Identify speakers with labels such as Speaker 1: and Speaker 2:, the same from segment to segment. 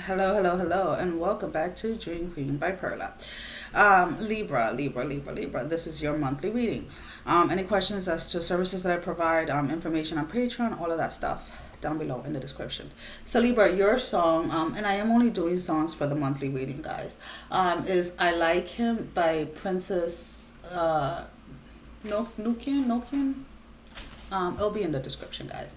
Speaker 1: Hello, hello, hello, and welcome back to Dream Queen by Perla. Libra, Libra, Libra, Libra. This is your monthly reading. Any questions as to services that I provide, information on Patreon, all of that stuff down below in the description. So Libra, your song, and I am only doing songs for the monthly reading, guys, is I Like Him by Princess Nokian. It'll be in the description, guys.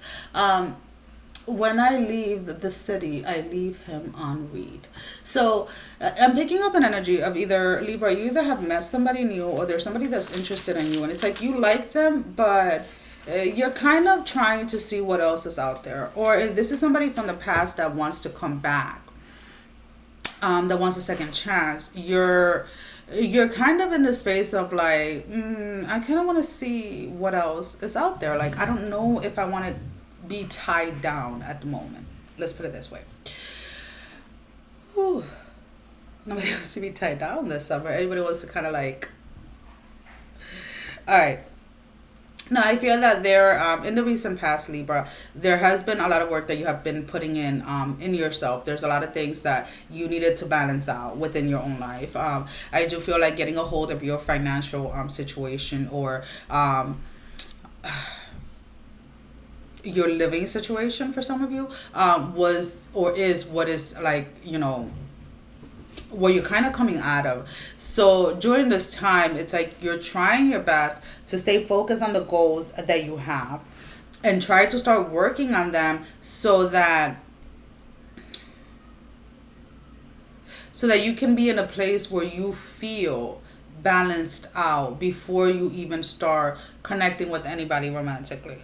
Speaker 1: When I leave the city, I leave him on read. So I'm picking up an energy of either Libra, you either have met somebody new or there's somebody that's interested in you. And it's like you like them, but you're kind of trying to see what else is out there. Or if this is somebody from the past that wants to come back, that wants a second chance, you're kind of in the space of like, I kind of want to see what else is out there. Like, I don't know if I want to be tied down at the moment. Let's put it this way. Whew. Nobody wants to be tied down this summer. Everybody wants to kind of like, all right. Now, I feel that in the recent past, Libra, there has been a lot of work that you have been putting in yourself. There's a lot of things that you needed to balance out within your own life. I do feel like getting a hold of your financial situation or your living situation for some of you was or is what is like, what you're kind of coming out of. So during this time, it's like you're trying your best to stay focused on the goals that you have and try to start working on them so that you can be in a place where you feel balanced out before you even start connecting with anybody romantically.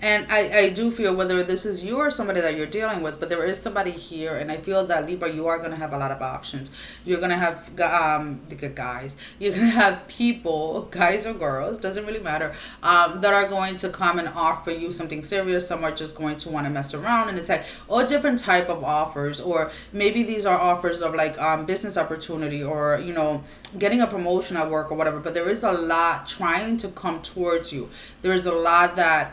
Speaker 1: And I do feel whether this is you or somebody that you're dealing with, but there is somebody here, and I feel that Libra, you are going to have a lot of options. You're going to have the guys. You're going to have people, guys or girls, doesn't really matter, that are going to come and offer you something serious. Some are just going to want to mess around, and it's like all different type of offers, or maybe these are offers of like business opportunity or getting a promotion at work or whatever. But there is a lot trying to come towards you. There is a lot that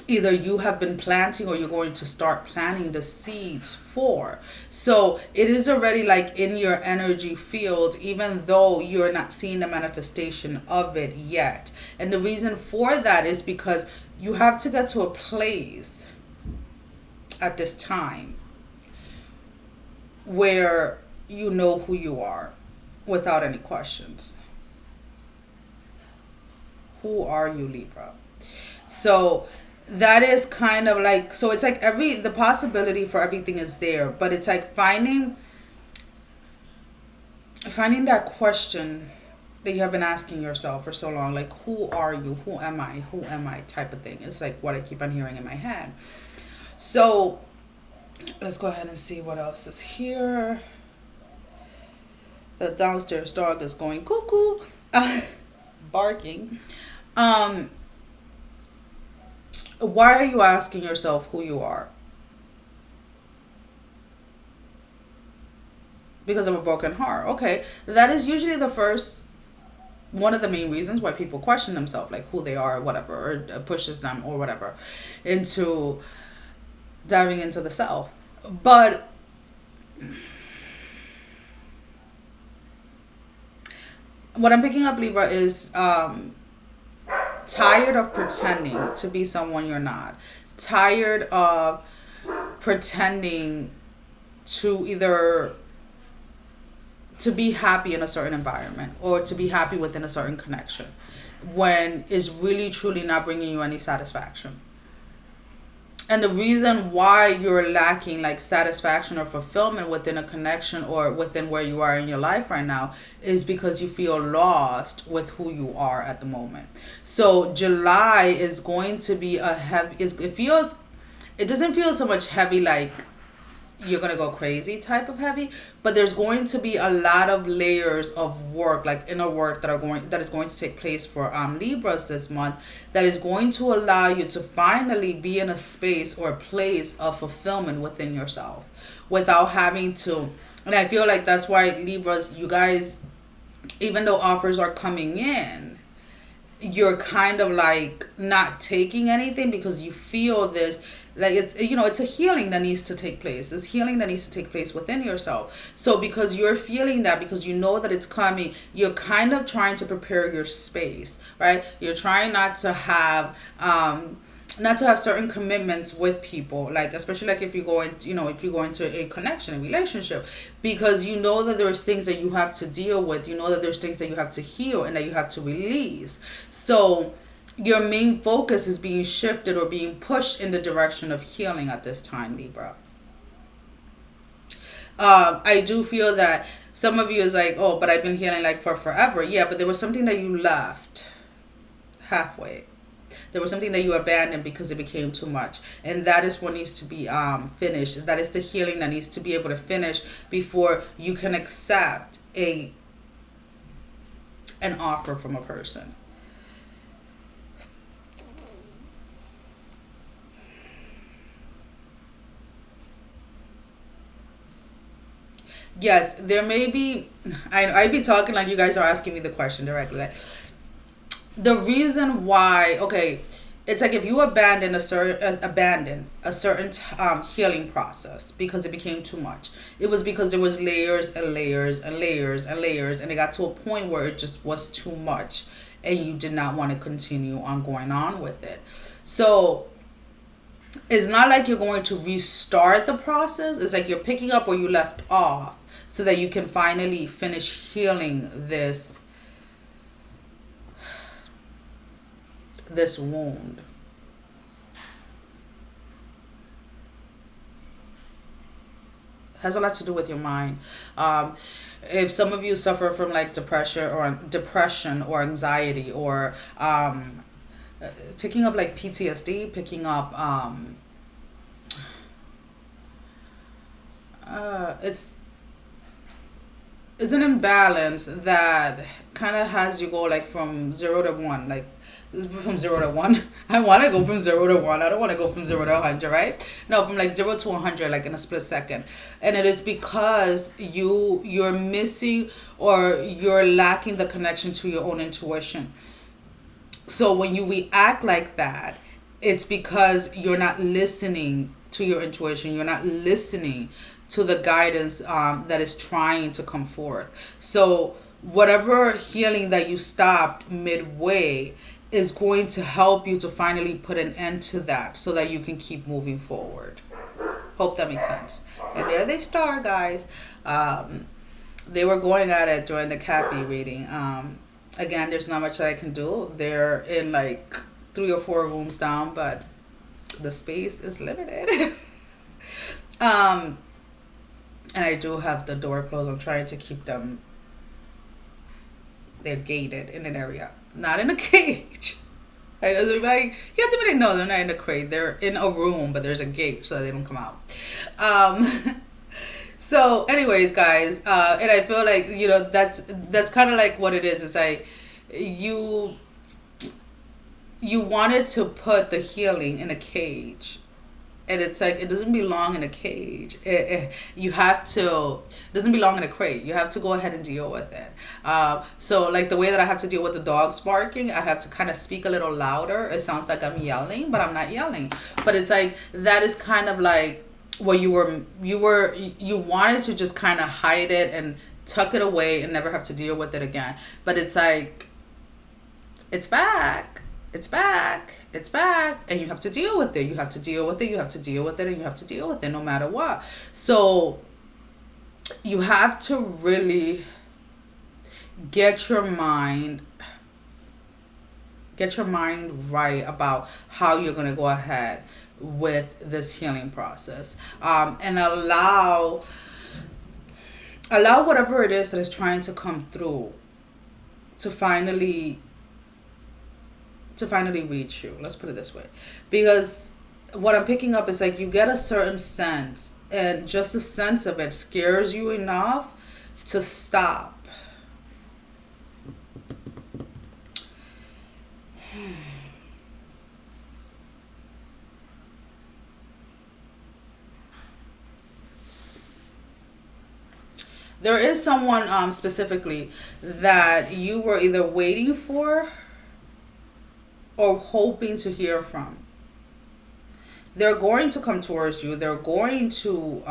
Speaker 1: either you have been planting or you're going to start planting the seeds for. So it is already like in your energy field, even though you're not seeing the manifestation of it yet. And the reason for that is because you have to get to a place at this time where you know who you are without any questions. Who are you, Libra? So that is kind of like, so it's like the possibility for everything is there, but it's like finding that question that you have been asking yourself for so long, like, who are you? Who am I type of thing. It's like what I keep on hearing in my head. So let's go ahead and see what else is here. The downstairs dog is going cuckoo, barking. Why are you asking yourself who you are? Because of a broken heart. Okay, that is usually one of the main reasons why people question themselves, like who they are or whatever, or pushes them or whatever into diving into the self. But what I'm picking up, Libra, is tired of pretending to be someone you're not. Tired of pretending to either to be happy in a certain environment or to be happy within a certain connection when is really truly not bringing you any satisfaction. And the reason why you're lacking like satisfaction or fulfillment within a connection or within where you are in your life right now is because you feel lost with who you are at the moment. So July is going to be it doesn't feel so much heavy like you're going to go crazy type of heavy, but there's going to be a lot of layers of work, like inner work that is going to take place for Libras this month, that is going to allow you to finally be in a space or a place of fulfillment within yourself without having to. And I feel like that's why Libras, you guys even though offers are coming in, you're kind of like not taking anything because you feel this, like it's, it's a healing that needs to take place. It's healing that needs to take place within yourself. So because you're feeling that, because you know that it's coming, you're kind of trying to prepare your space, right? You're trying not to have certain commitments with people, like especially like if you go in, if you go into a connection, a relationship, because you know that there's things that you have to deal with, you know that there's things that you have to heal and that you have to release. So your main focus is being shifted or being pushed in the direction of healing at this time, Libra. I do feel that some of you is like, oh, but I've been healing like for forever. Yeah, but there was something that you left halfway. There was something that you abandoned because it became too much. And that is what needs to be finished. That is the healing that needs to be able to finish before you can accept an offer from a person. Yes, there may be, I be talking like you guys are asking me the question directly. Like, the reason why, okay, it's like if you abandon a certain healing process because it became too much. It was because there was layers and layers and layers and layers, and it got to a point where it just was too much, and you did not want to continue on going on with it. So it's not like you're going to restart the process. It's like you're picking up where you left off so that you can finally finish healing this wound. Has a lot to do with your mind. If some of you suffer from like depression or anxiety, or picking up like PTSD, picking up it's an imbalance that kind of has you go like from 0 to 1, like from 0 to 1. I want to go from 0 to 1. I don't want to go from 0 to 100, right? No, from like 0 to 100, like in a split second. And it is because you're missing, or you're lacking the connection to your own intuition. So when you react like that, it's because you're not listening to your intuition. You're not listening to the guidance that is trying to come forth. So whatever healing that you stopped midway is going to help you to finally put an end to that so that you can keep moving forward. Hope that makes sense. And there they start, guys. They were going at it during the Cappy reading. Again, there's not much that I can do. They're in like 3 or 4 rooms down, but the space is limited. And I do have the door closed. I'm trying to keep them, they're gated in an area, not in a cage. I know, like, you have to be like, no, they're not in a crate. They're in a room, but there's a gate so that they don't come out. So anyways, guys, and I feel like, that's kind of like what it is. It's like you wanted to put the healing in a cage. And it's like, it doesn't belong in a cage. You have to, it doesn't belong in a crate. You have to go ahead and deal with it. So like the way that I have to deal with the dogs barking, I have to kind of speak a little louder. It sounds like I'm yelling, but I'm not yelling. But it's like, that is kind of like what you wanted to just kind of hide it and tuck it away and never have to deal with it again. But it's like, it's back. It's back. It's back. And you have to deal with it. You have to deal with it. You have to deal with it. And you have to deal with it no matter what. So you have to really get your mind right about how you're going to go ahead with this healing process. And allow whatever it is that is trying to come through to finally reach you. Let's put it this way. Because what I'm picking up is like you get a certain sense, and just the sense of it scares you enough to stop. There is someone specifically that you were either waiting for or hoping to hear from. They're going to come towards you. They're going to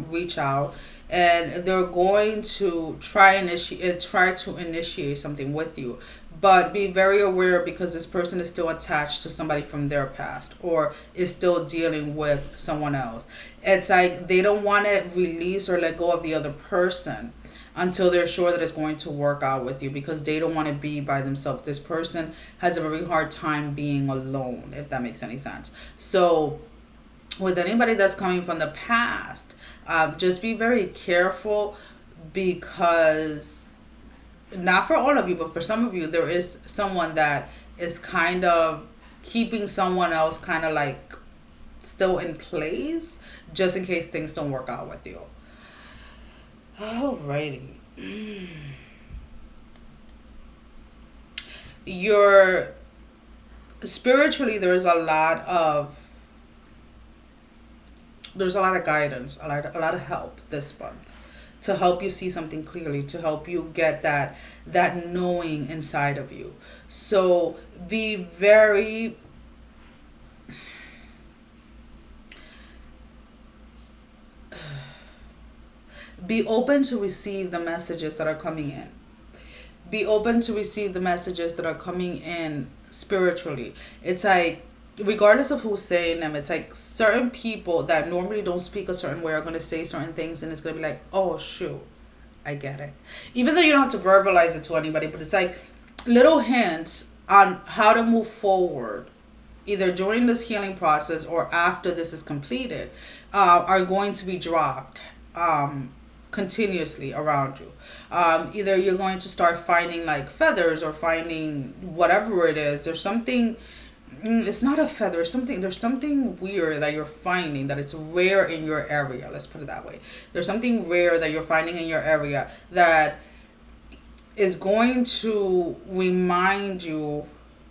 Speaker 1: reach out, and they're going to try to initiate something with you. But be very aware, because this person is still attached to somebody from their past, or is still dealing with someone else. It's like they don't want to release or let go of the other person until they're sure that it's going to work out with you, because they don't want to be by themselves. This person has a very hard time being alone, if that makes any sense. So with anybody that's coming from the past, just be very careful, because not for all of you, but for some of you, there is someone that is kind of keeping someone else kind of like still in place, just in case things don't work out with you. Alrighty. Your spiritually, there's a lot of guidance, a lot of help this month, to help you see something clearly, to help you get that knowing inside of you. So be open to receive the messages that are coming in. Be open to receive the messages that are coming in spiritually. It's like, regardless of who's saying them, it's like certain people that normally don't speak a certain way are going to say certain things, and it's going to be like, oh shoot, I get it. Even though you don't have to verbalize it to anybody, but it's like little hints on how to move forward, either during this healing process or after this is completed, are going to be dropped continuously around you. Either you're going to start finding like feathers, or finding whatever it is. There's something, it's not a feather, there's something weird that you're finding, that it's rare in your area. Let's put it that way. There's something rare that you're finding in your area that is going to remind you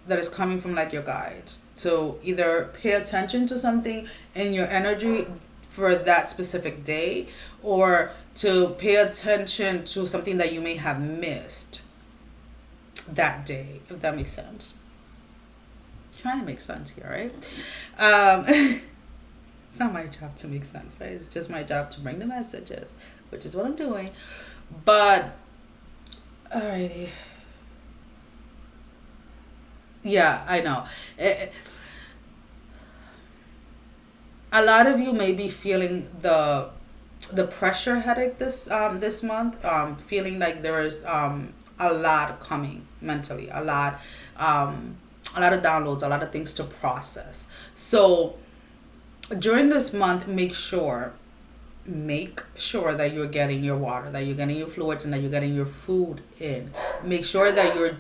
Speaker 1: that is coming from like your guides. So either pay attention to something in your energy for that specific day, or to pay attention to something that you may have missed that day, if that makes sense. Trying to make sense here, right? It's not my job to make sense, right? It's just my job to bring the messages, which is what I'm doing. But alrighty, yeah, I know. A lot of you may be feeling the pressure headache this month, feeling like there is a lot coming mentally, a lot of downloads, a lot of things to process. So during this month, make sure that you're getting your water, that you're getting your fluids, and that you're getting your food in. Make sure that you're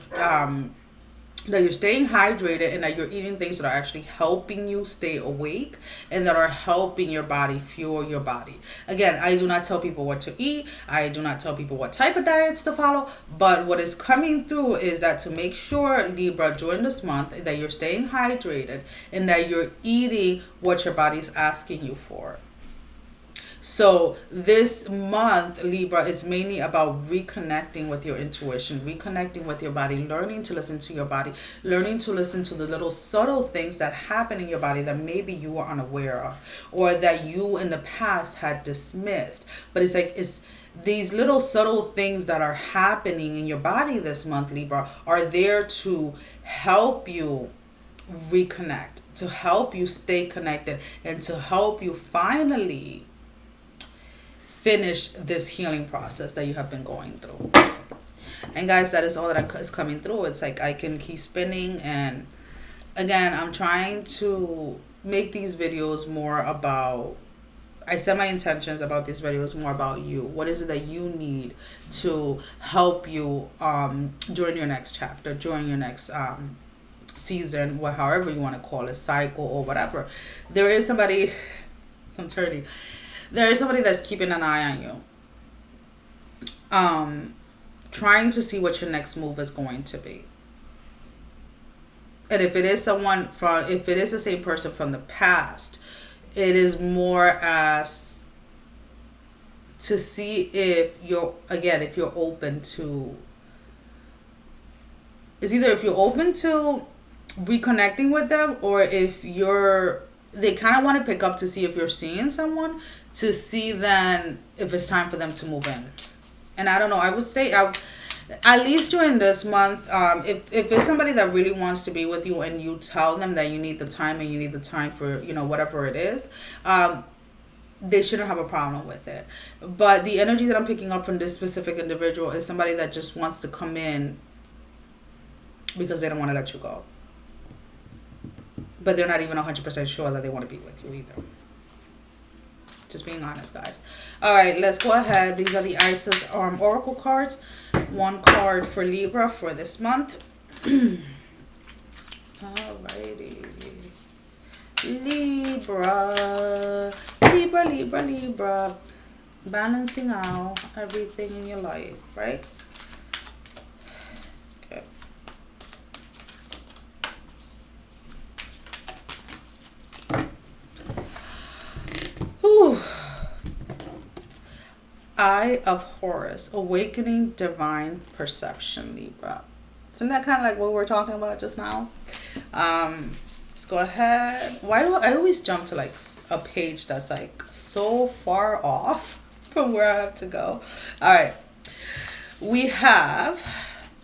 Speaker 1: staying hydrated, and that you're eating things that are actually helping you stay awake, and that are helping your body fuel your body. Again, I do not tell people what to eat. I do not tell people what type of diets to follow. But what is coming through is that to make sure, Libra, during this month, that you're staying hydrated, and that you're eating what your body's asking you for. So this month, Libra, is mainly about reconnecting with your intuition, reconnecting with your body, learning to listen to your body, learning to listen to the little subtle things that happen in your body that maybe you were unaware of, or that you in the past had dismissed. But it's these little subtle things that are happening in your body this month, Libra, are there to help you reconnect, to help you stay connected, and to help you finally finish this healing process that you have been going through. And guys, that is all that is coming through. It's like I can keep spinning, and again, I'm trying to make these videos more about, I set my intentions about these videos more about you. What is it that you need to help you during your next chapter, during your next season, however you want to call it, cycle or whatever. There is somebody, some turdy. There is somebody that's keeping an eye on you. Trying to see what your next move is going to be. And if it is the same person from the past, it is more as to see if you're, again, if you're open to, it's either if you're open to reconnecting with them, or if you're, they kind of want to pick up to see if you're seeing someone, to see then if it's time for them to move in. And I don't know, I would say, at least during this month, if it's somebody that really wants to be with you and you tell them that you need the time and you need the time for, you know, whatever it is, they shouldn't have a problem with it. But the energy that I'm picking up from this specific individual is somebody that just wants to come in because they don't want to let you go. But they're not even 100% sure that they want to be with you either. Just being honest, guys. All right, let's go ahead. These are the Isis Oracle cards. One card for Libra for this month. Alrighty. Libra. Libra, Libra, Libra. Balancing out everything in your life, right? Okay. Whew. Eye of Horus, awakening divine perception, Libra. Isn't that kind of like what we were talking about just now? Let's go ahead. Why do I always jump to like a page that's like so far off from where I have to go? All right. We have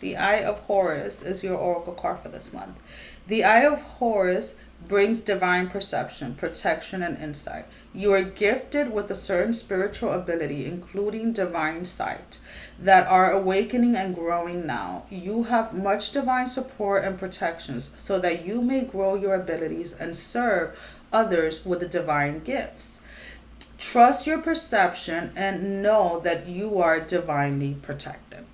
Speaker 1: the Eye of Horus is your oracle card for this month. The Eye of Horus brings divine perception, protection, and insight. You are gifted with a certain spiritual ability, including divine sight, that are awakening and growing now. You have much divine support and protections so that you may grow your abilities and serve others with the divine gifts. Trust your perception and know that you are divinely protected.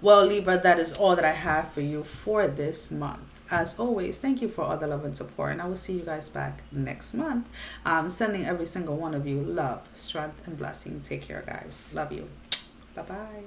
Speaker 1: Well, Libra, that is all that I have for you for this month. As always, thank you for all the love and support, and I will see you guys back next month. Sending every single one of you love, strength, and blessing. Take care, guys. Love you. Bye-bye.